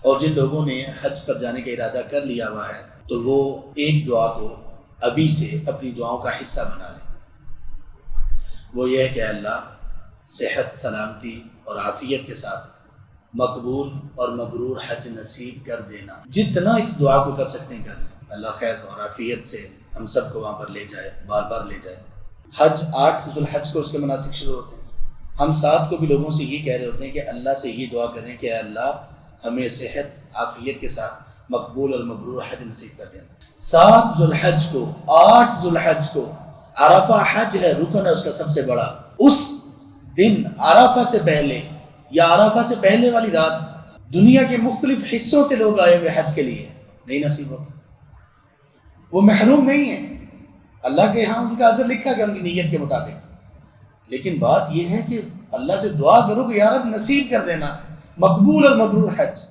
और जिन लोगों ने हज पर जाने का इरादा कर लिया हुआ है तो वो एक दुआ को अभी से अपनी दुआओं का हिस्सा बना लें। वो ये है कि अल्लाह सेहत, सलामती और आफ़ियत के साथ मकबूल और मबरूर हज नसीब कर देना। जितना इस दुआ को कर सकते हैं कर लें। अल्लाह खैर और आफ़ियत से हम सबको वहाँ पर ले जाए, बार बार ले जाए। हज 8 ज़ुल्हज को उसके मनासिक शुरू होते हैं। हम 7 को भी लोगों से ये कह रहे होते हैं कि अल्लाह से ये दुआ करें कि अल्लाह हमें सेहत, आफ़ियत के साथ मकबूल और मबरूर हज नसीब कर देना। 7 ज़ुल्हज को, 8 ज़ुल्हज को अरफा हज है, रुकन है उसका सबसे बड़ा। उस दिन अरफा से पहले या अरफा से पहले वाली रात दुनिया के मुख्तलिफ हिस्सों से लोग आए हुए हज के लिए, नहीं नसीब होता। वो महरूम नहीं है, अल्लाह के यहाँ उनका अजर लिखा गया उनकी नीयत के मुताबिक। लेकिन बात यह है कि अल्लाह से दुआ करो कि यार अब नसीब कर देना मकबूल और मबरूर हज।